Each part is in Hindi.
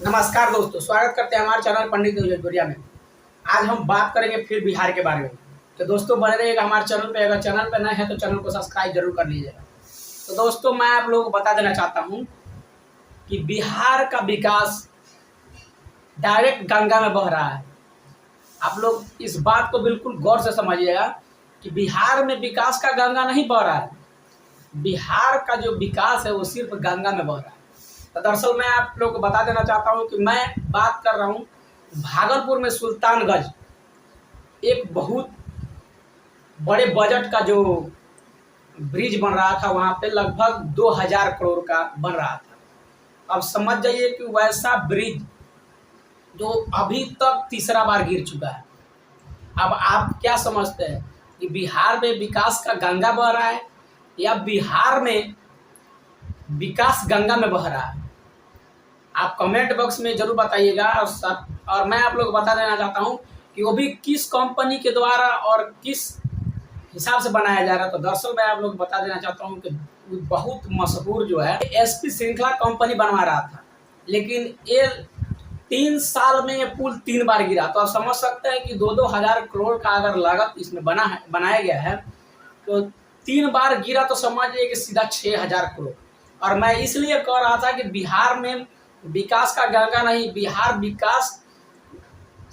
नमस्कार दोस्तों, स्वागत करते हैं हमारे चैनल पंडित भोजपुरिया में। आज हम बात करेंगे फिर बिहार के बारे में। तो दोस्तों बने रहिएगा हमारे चैनल पे। अगर चैनल पे नए हैं तो चैनल को सब्सक्राइब जरूर कर लीजिएगा। तो दोस्तों मैं आप लोगों को बता देना चाहता हूँ कि बिहार का विकास डायरेक्ट गंगा में बह रहा है। आप लोग इस बात को बिल्कुल गौर से समझिएगा कि बिहार में विकास का गंगा नहीं बह रहा है। बिहार का जो विकास है वो सिर्फ गंगा में बह रहा है। तो दरअसल मैं आप लोग को बता देना चाहता हूँ कि मैं बात कर रहा हूँ भागलपुर में सुल्तानगंज एक बहुत बड़े बजट का जो ब्रिज बन रहा था, वहाँ पे लगभग 2000 करोड़ का बन रहा था। अब समझ जाइए कि वैसा ब्रिज जो अभी तक तीसरा बार गिर चुका है। अब आप क्या समझते हैं कि बिहार में विकास का गंगा बह रहा है या बिहार में विकास गंगा में बह रहा है? आप कमेंट बॉक्स में जरूर बताइएगा। और मैं आप लोग बता देना चाहता हूं कि वो भी किस कंपनी के द्वारा और किस हिसाब से बनाया जा रहा है। तो दरअसल मैं आप लोग बता देना चाहता हूं कि बहुत मशहूर जो है एसपी श्रृंखला कंपनी बनवा रहा था, लेकिन ये 3 साल में ये पुल 3 बार गिरा। तो आप समझ सकते हैं कि 2-2 हजार करोड़ का अगर लागत इसमें बनाया गया है तो 3 बार गिरा, तो समझिए कि सीधा 6000 करोड़। और मैं इसलिए कह रहा था कि बिहार में विकास का गंगा नहीं, बिहार विकास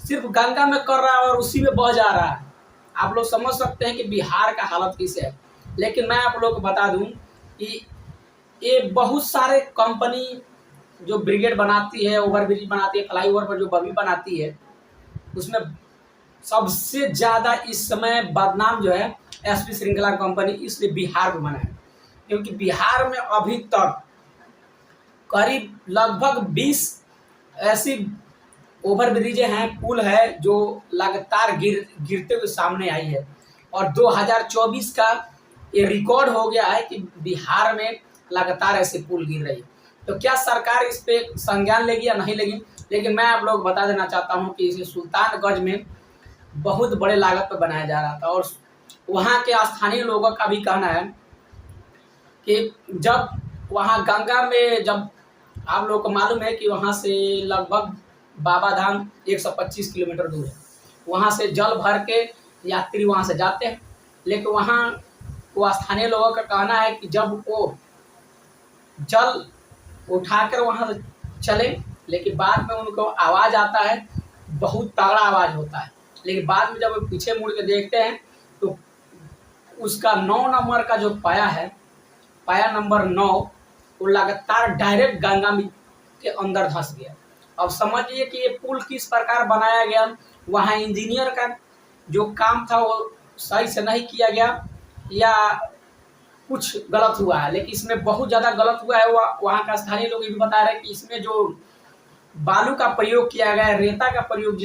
सिर्फ गंगा में कर रहा है और उसी में बह जा रहा है। आप लोग समझ सकते हैं कि बिहार का हालत किस है। लेकिन मैं आप लोग को बता दूं कि ये बहुत सारे कंपनी जो ब्रिगेड बनाती है, ओवरब्रिज बनाती है, फ्लाईओवर पर जो बवी बनाती है, उसमें सबसे ज़्यादा इस समय बदनाम जो है एसपी श्रृंखला कंपनी इसलिए बिहार में बना है, क्योंकि बिहार में अभी तक करीब लगभग 20 ऐसी ओवरब्रिजें हैं, पुल है जो लगातार गिरते हुए सामने आई है। और 2024 का ये रिकॉर्ड हो गया है कि बिहार में लगातार ऐसे पुल गिर रही है। तो क्या सरकार इस पे संज्ञान लेगी या नहीं लेगी? लेकिन मैं आप लोग बता देना चाहता हूं कि इसे सुल्तानगंज में बहुत बड़े लागत पर बनाया जा रहा था। और वहाँ के स्थानीय लोगों का भी कहना है कि जब वहाँ गंगा में, जब आप लोगों को मालूम है कि वहाँ से लगभग बाबा धाम 125 किलोमीटर दूर है, वहाँ से जल भर के यात्री वहाँ से जाते हैं। लेकिन वहाँ वो स्थानीय लोगों का कहना है कि जब वो जल उठाकर वहाँ चले, लेकिन बाद में उनको आवाज़ आता है, बहुत तगड़ा आवाज़ होता है। लेकिन बाद में जब वो पीछे मुड़ के देखते हैं तो उसका 9 नंबर का जो पाया है, पाया नंबर 9, वो लगातार डायरेक्ट गंगा में के अंदर धंस गया। अब समझिए कि ये पुल किस प्रकार बनाया गया। वहाँ इंजीनियर का जो काम था वो सही से नहीं किया गया या कुछ गलत हुआ है, लेकिन इसमें बहुत ज़्यादा गलत हुआ है। वहाँ का स्थानीय लोग ये भी बता रहे हैं कि इसमें जो बालू का प्रयोग किया गया है, रेता का प्रयोग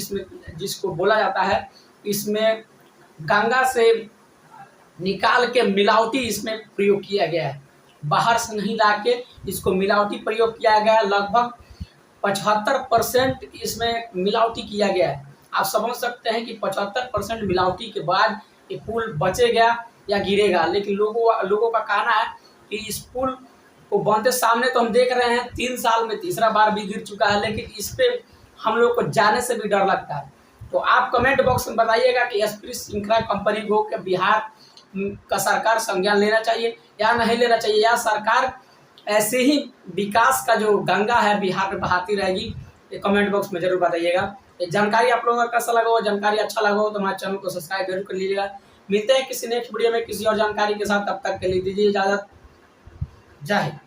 जिसको बोला जाता है, इसमें गंगा से निकाल के मिलावटी इसमें प्रयोग किया गया है। बाहर से नहीं लाके इसको मिलावटी प्रयोग किया गया है। लगभग 75% इसमें मिलावटी किया गया है। आप समझ सकते हैं कि 75% मिलावटी के बाद ये पुल बचेगा या गिरेगा। लेकिन लोगों का कहना है कि इस पुल को बनते सामने तो हम देख रहे हैं 3 साल में तीसरा बार भी गिर चुका है, लेकिन इस पे हम लोग को जाने से भी डर लगता है। तो आप कमेंट बॉक्स में बताइएगा कि एसपी श्रृंखला कंपनी को बिहार का सरकार संज्ञान लेना चाहिए या नहीं लेना चाहिए, या सरकार ऐसे ही विकास का जो गंगा है बिहार में बहाती रहेगी। ये कमेंट बॉक्स में जरूर बताइएगा। ये जानकारी आप लोगों का कैसा लगा हो, जानकारी अच्छा लगा हो तो हमारे चैनल को सब्सक्राइब जरूर कर लीजिएगा। मिलते हैं किसी नेक्स्ट वीडियो में किसी और जानकारी के साथ। तब तक के लिए दीजिए इजाजत। जय हिंद।